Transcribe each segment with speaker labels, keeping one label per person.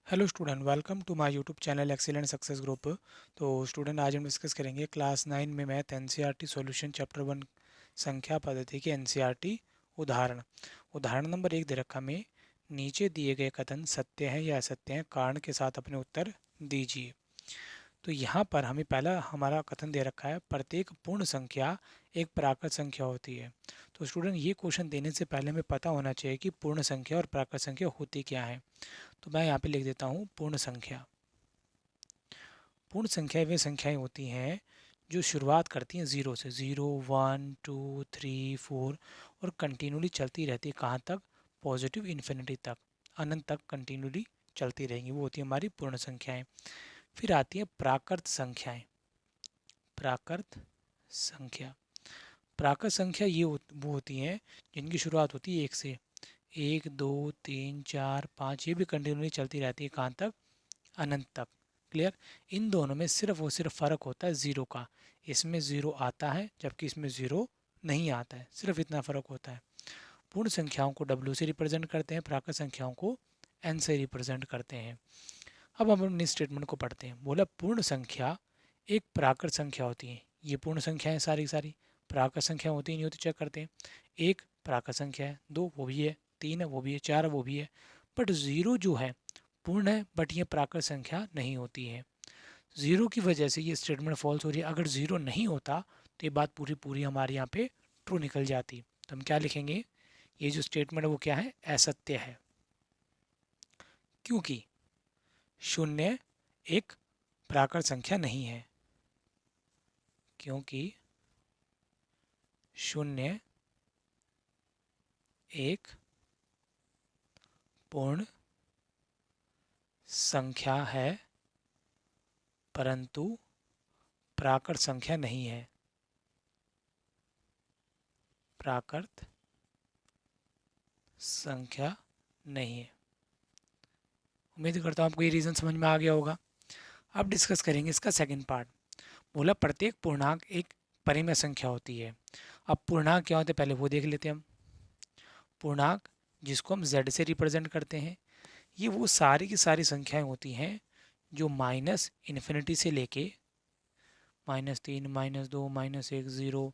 Speaker 1: Hello student, welcome to my YouTube channel excellent success group. तो student, आज हम discuss करेंगे क्लास 9 में मैथ एनसीईआरटी सॉल्यूशन चैप्टर 1 संख्या पद्धति के एनसीईआरटी उदाहरण। उदाहरण नंबर 1 दे रखा में नीचे दिए गए कथन सत्य हैं या असत्य हैं, कारण के साथ अपने उत्तर दीजिए। तो यहाँ पर हमें पहला हमारा कथन दे रखा है, प्रत्येक पूर्ण संख्या एक प्राकृत संख्या होती है। तो स्टूडेंट, ये क्वेश्चन देने से पहले हमें पता होना चाहिए कि पूर्ण संख्या और प्राकृत संख्या होती क्या है। तो मैं यहाँ पे लिख देता हूँ पूर्ण संख्या। पूर्ण संख्या वे संख्याएं होती हैं जो शुरुआत करती हैं ज़ीरो से, 0 1 2 3 4 और कंटिन्यूली चलती रहती है। कहाँ तक? पॉजिटिव इन्फिनिटी तक, अनंत तक कंटिन्यूली चलती रहेंगी, वो होती है हमारी पूर्ण संख्याएं। फिर आती है प्राकृत संख्याएं। प्राकृत संख्या, प्राकृत संख्या वो होती हैं जिनकी शुरुआत होती है 1 से। 1 2 3 4 5, ये भी कंटिन्यूली चलती रहती है। कहाँ तक? अनंत तक। क्लियर? इन दोनों में सिर्फ और सिर्फ फ़र्क होता है ज़ीरो का। इसमें ज़ीरो आता है जबकि इसमें ज़ीरो नहीं आता है, सिर्फ इतना फ़र्क होता है। पूर्ण संख्याओं को W से रिप्रेजेंट करते हैं, प्राकृत संख्याओं को N से रिप्रेजेंट करते हैं। अब हम अपने स्टेटमेंट को पढ़ते हैं। बोला पूर्ण संख्या एक प्राकृत संख्या होती है। ये पूर्ण संख्या है सारी की सारी। प्राकृत संख्या होती नहीं होती, चेक करते हैं। एक प्राकृत संख्या है, दो वो भी है, तीन है वो भी है, चार वो भी है। बट ज़ीरो जो है पूर्ण है, बट ये प्राकृत संख्या नहीं होती है। ज़ीरो की वजह से ये स्टेटमेंट फॉल्स हो रही है। अगर ज़ीरो नहीं होता तो ये बात पूरी पूरी हमारे यहाँ पे ट्रू निकल जाती। तो हम क्या लिखेंगे? ये जो स्टेटमेंट है वो क्या है? असत्य है, क्योंकि शून्य एक प्राकृत संख्या नहीं है। क्योंकि शून्य एक पूर्ण संख्या है परंतु प्राकृत संख्या नहीं है। प्राकृत संख्या नहीं है। उम्मीद करता हूँ आपको ये रीज़न समझ में आ गया होगा। अब डिस्कस करेंगे इसका सेकंड पार्ट। बोला प्रत्येक पूर्णांक एक परिमेय संख्या होती है। अब पूर्णांक क्या होते हैं पहले वो देख लेते हैं हम। पूर्णांक जिसको हम z से रिप्रेजेंट करते हैं, ये वो सारी की सारी संख्याएं होती हैं जो माइनस इन्फिनिटी से लेके -3 -2 -1 0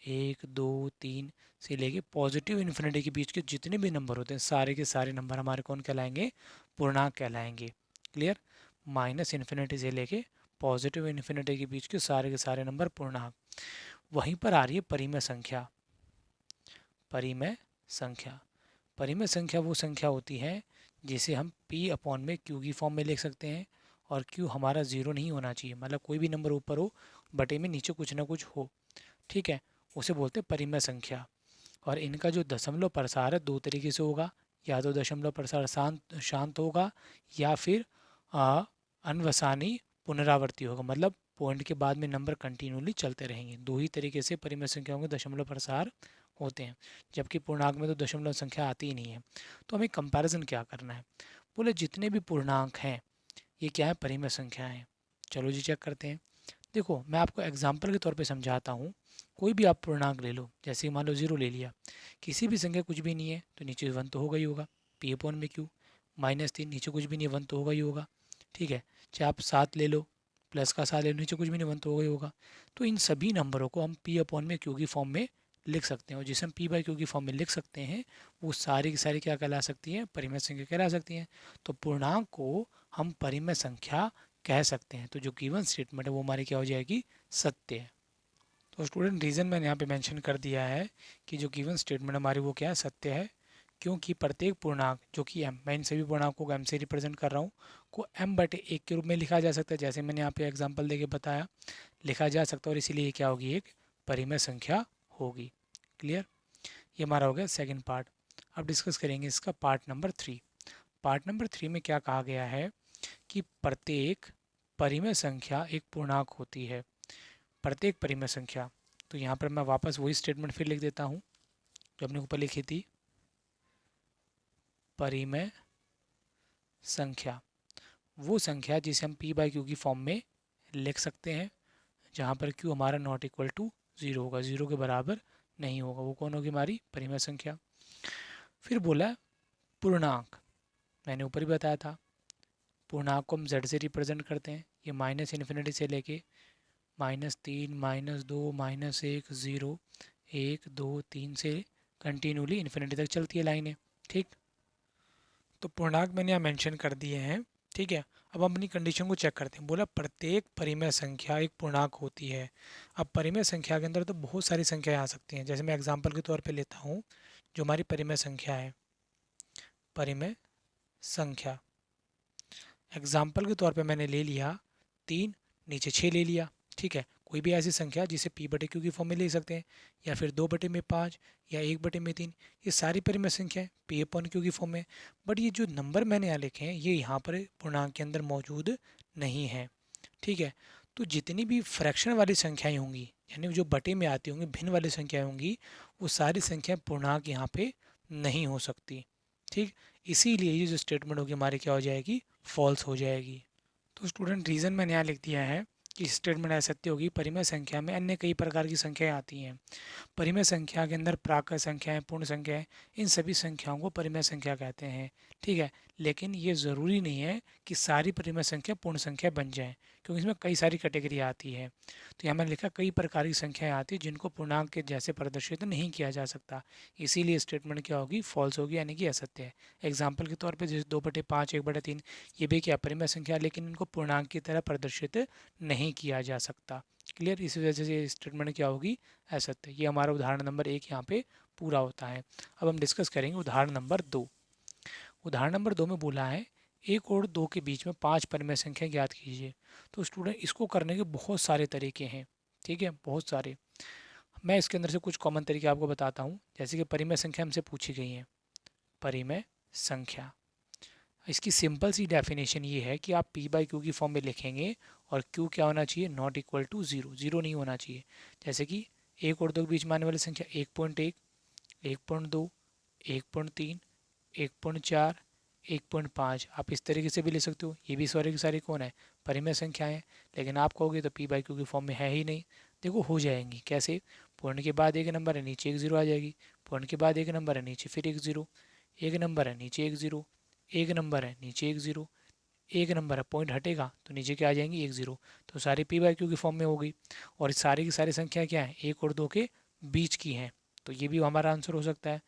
Speaker 1: 1 2 3 से लेके पॉजिटिव इन्फिनिटी के बीच के जितने भी नंबर होते हैं, सारे के सारे नंबर हमारे कौन कहलाएंगे? पूर्णांक कहलाएंगे। क्लियर? माइनस इन्फिनिटी से लेके पॉजिटिव इन्फिनिटी के बीच के सारे नंबर पूर्णांक। वहीं पर आ रही है परिमेय संख्या। परिमेय संख्या, परिमेय संख्या वो संख्या होती है जिसे हम p अपॉन में q की फॉर्म में लिख सकते हैं। और q हमारा ज़ीरो नहीं होना चाहिए, मतलब कोई भी नंबर ऊपर हो, बटे में नीचे कुछ ना कुछ हो। ठीक है, उसे बोलते हैं परिमेय संख्या। और इनका जो दशमलव प्रसार है दो तरीके से होगा। या तो दशमलव प्रसार शांत शांत होगा, या फिर अनवसानी पुनरावर्ती होगा, मतलब पॉइंट के बाद में नंबर कंटिन्यूली चलते रहेंगे। दो ही तरीके से परिमेय संख्याओं के दशमलव प्रसार होते हैं, जबकि पूर्णांक में तो दशमलव संख्या आती ही नहीं है। तो हमें कंपैरिजन क्या करना है? बोले जितने भी पूर्णांक हैं ये क्या है? परिमेय संख्या है। चलो जी चेक करते हैं। देखो, मैं आपको एग्जाम्पल के तौर पे समझाता हूँ। कोई भी आप पूर्णांक ले लो, जैसे मान लो 0 ले लिया, किसी भी संख्या कुछ भी नहीं है तो नीचे 1 तो होगा ही होगा, पी अपॉन में क्यू। -3 नीचे कुछ भी नहीं है, 1 तो होगा ही होगा। ठीक है, चाहे आप 7 ले लो, प्लस का 7 ले लो, नीचे कुछ भी नहीं, 1 तो होगा ही होगा। तो इन सभी नंबरों को हम पी अपॉन में क्यू की फॉर्म में लिख सकते हैं, और जिसे हम पी बाई क्यू की फॉर्म में लिख सकते हैं वो सारी की सारी क्या कहला सकती हैं? परिमेय संख्या कहला सकती हैं। तो पूर्णांक को हम परिमेय संख्या कह सकते हैं। तो जो गिवन स्टेटमेंट है वो हमारी क्या हो जाएगी? सत्य है। तो स्टूडेंट, रीज़न मैंने यहाँ पे मेंशन कर दिया है कि जो गिवन स्टेटमेंट हमारी वो क्या है? सत्य है। क्योंकि प्रत्येक पूर्णांक जो कि m, मैं इन सभी पूर्णांकों को m से रिप्रेजेंट कर रहा हूँ, को m/1 के रूप में लिखा जा सकता है, जैसे मैंने यहाँ पे एग्जांपल देके बताया, लिखा जा सकता है। और इसीलिए क्या होगी? एक परिमेय संख्या होगी। क्लियर? ये हमारा हो गया सेकेंड पार्ट। अब डिस्कस करेंगे इसका पार्ट नंबर 3। पार्ट नंबर 3 में क्या कहा गया है कि प्रत्येक परिमेय संख्या एक पूर्णांक होती है। प्रत्येक परिमेय संख्या, तो यहाँ पर मैं वापस वही स्टेटमेंट फिर लिख देता हूँ जो हमने ऊपर लिखी थी। परिमेय संख्या वो संख्या जिसे हम p बाई क्यू की फॉर्म में लिख सकते हैं, जहाँ पर q हमारा नॉट इक्वल टू 0 होगा, 0 के बराबर नहीं होगा। वो कौन होगी? हमारी परिमेय संख्या। फिर बोला पूर्णांक, मैंने ऊपर ही बताया था पूर्णांक को हम z से रिप्रेजेंट करते हैं। ये माइनस इन्फिनिटी से लेके -3, -2, -1, 0, 1, 2, 3 से कंटिन्यूली इन्फिनिटी तक चलती है लाइनें। ठीक, तो पूर्णांक मैंने यहाँ मेंशन कर दिए हैं। ठीक है, अब हम अपनी कंडीशन को चेक करते हैं। बोला प्रत्येक परिमेय संख्या एक पूर्णांक होती है। अब परिमेय संख्या के अंदर तो बहुत सारी संख्याएं आ सकती हैं। जैसे मैं एग्जांपल के तौर पे लेता हूँ, जो हमारी परिमेय संख्या है, परिमेय संख्या एग्जाम्पल के तौर पे मैंने ले लिया 3, नीचे 6 ले लिया। ठीक है, कोई भी ऐसी संख्या जिसे p बटे क्यू की फॉर्म में ले सकते हैं, या फिर 2/5 या 1/3, ये सारी परिमेय संख्याएं p अपॉन क्यू की फॉर्म में। बट ये जो नंबर मैंने यहाँ लिखे हैं ये यहाँ पर पूर्णांक के अंदर मौजूद नहीं है। ठीक है, तो जितनी भी फ्रैक्शन वाली संख्याएं होंगी, यानी जो बटे में आती होंगी, भिन्न वाली संख्याएं होंगी, वो सारी संख्याएं पूर्णांक यहाँ पे नहीं हो सकती। ठीक, इसीलिए ये जो स्टेटमेंट होगी हमारी क्या हो जाएगी, फॉल्स हो जाएगी। तो स्टूडेंट रीज़न मैंने यहाँ लिख दिया है कि स्टेटमेंट असत्य होगी। परिमेय संख्या में अन्य कई प्रकार की संख्याएं आती हैं। परिमेय संख्या के अंदर प्राकृत संख्याएं, पूर्ण संख्याएं, इन सभी संख्याओं को परिमेय संख्या कहते हैं। ठीक है, लेकिन ये ज़रूरी नहीं है कि सारी परिमेय संख्या पूर्ण संख्या बन जाए, क्योंकि इसमें कई सारी कैटेगरी आती है। तो यहाँ मैंने लिखा कई प्रकार की संख्याएं आती हैं जिनको पूर्णांक के जैसे प्रदर्शित नहीं किया जा सकता। इसीलिए स्टेटमेंट क्या होगी, फॉल्स होगी, यानी कि असत्य है। एग्जाम्पल के तौर पर जैसे 2/5, 1/3, ये भी क्या परिमेय संख्या, लेकिन इनको पूर्णांक की तरह प्रदर्शित नहीं किया जा सकता। क्लियर, इस वजह से स्टेटमेंट क्या होगी, असत्य। ये हमारा उदाहरण नंबर 1 यहाँ पे पूरा होता है। अब हम डिस्कस करेंगे उदाहरण नंबर 2। उदाहरण नंबर 2 में बोला है 1 और 2 के बीच में 5 परिमेय संख्या ज्ञात कीजिए। तो स्टूडेंट इसको करने के बहुत सारे तरीके हैं। ठीक है, बहुत सारे। मैं इसके अंदर से कुछ कॉमन तरीके आपको बताता हूँ। जैसे कि परिमेय संख्या हमसे पूछी गई है, परिमेय संख्या, इसकी सिंपल सी डेफिनेशन ये है कि आप p/q की फॉर्म में लिखेंगे और q क्या होना चाहिए, नॉट इक्वल टू 0, 0 नहीं होना चाहिए। जैसे कि 1 और 2 के बीच में आने वाली संख्या 1.1, 1.2, 1.3, 1.4, 1.5, आप इस तरीके से भी ले सकते हो। ये भी सारी की सारी कौन है, परिमेय संख्याएं हैं। लेकिन आप कहोगे तो p/q की फॉर्म में है ही नहीं। देखो हो जाएंगी कैसे, पूर्ण के बाद एक नंबर है, नीचे एक जीरो आ जाएगी। पूर्ण के बाद एक नंबर है, नीचे फिर एक जीरो, एक नंबर है, नीचे एक जीरो, एक नंबर है, नीचे एक जीरो, एक नंबर है, पॉइंट हटेगा तो नीचे क्या आ जाएंगी, एक जीरो। तो सारी p/q की फॉर्म में हो गई। और सारी की सारी संख्या क्या है, 1 और 2 के बीच की हैं। तो ये भी हमारा आंसर हो सकता है।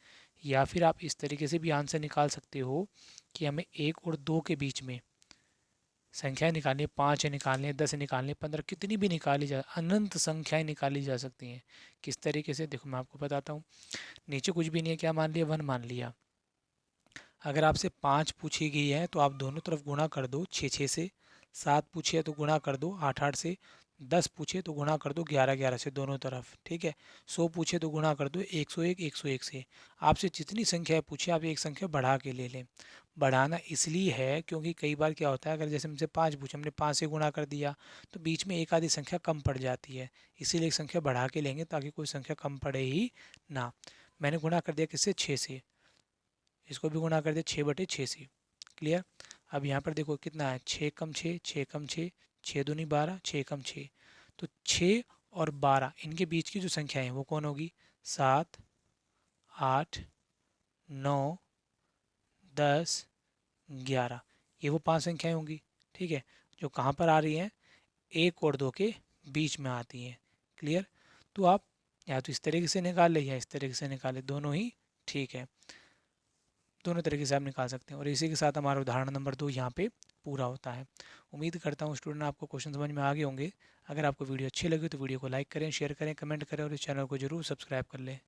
Speaker 1: या फिर आप इस तरीके से भी आंसर निकाल सकते हो कि हमें 1 और 2 के बीच में संख्याएं निकालनी, 5 निकालने, 10 निकालने, 15, कितनी भी निकाली जा, अनंत संख्याएं निकाली जा सकती हैं। किस तरीके से, देखो मैं आपको बताता हूँ। नीचे कुछ भी नहीं है, क्या मान लिया, 1 मान लिया। अगर आपसे 5 पूछी गई है तो आप दोनों तरफ गुणा कर दो 6 से। 7 पूछे तो गुणा कर दो 8 से। 10 पूछे तो गुणा कर दो 11 से, दोनों तरफ। ठीक है, 100 पूछे तो गुणा कर दो 101 से। आपसे जितनी संख्या पूछे आप एक संख्या बढ़ा के ले लें। बढ़ाना इसलिए है क्योंकि कई बार क्या होता है, अगर जैसे हमसे 5 पूछे, हमने 5 से गुणा कर दिया तो बीच में एक आधी संख्या कम पड़ जाती है। इसीलिए एक संख्या बढ़ा के लेंगे ताकि कोई संख्या कम पड़े ही ना। मैंने गुणा कर दिया किससे, 6 से। इसको भी गुणा कर दिया 6/6 से। क्लियर। अब यहाँ पर देखो कितना है, 6 कम 6, 6 कम 6, 6 दूनी 12, 6 कम 6। तो 6 और 12 इनके बीच की जो संख्या है वो कौन होगी, 7, 8, 9, 10, 11, ये वो 5 संख्याएं होंगी। ठीक है, जो कहाँ पर आ रही हैं, 1 और 2 के बीच में आती हैं। क्लियर। तो आप या तो इस तरीके से निकाल ले या इस तरीके से निकाले, दोनों ही ठीक है। दोनों तरीके से आप निकाल सकते हैं। और इसी के साथ हमारा उदाहरण नंबर 2 यहाँ पे पूरा होता है। उम्मीद करता हूँ स्टूडेंट आपको क्वेश्चन समझ में आ गए होंगे। अगर आपको वीडियो अच्छी लगी तो वीडियो को लाइक करें, शेयर करें, कमेंट करें और इस चैनल को जरूर सब्सक्राइब कर लें।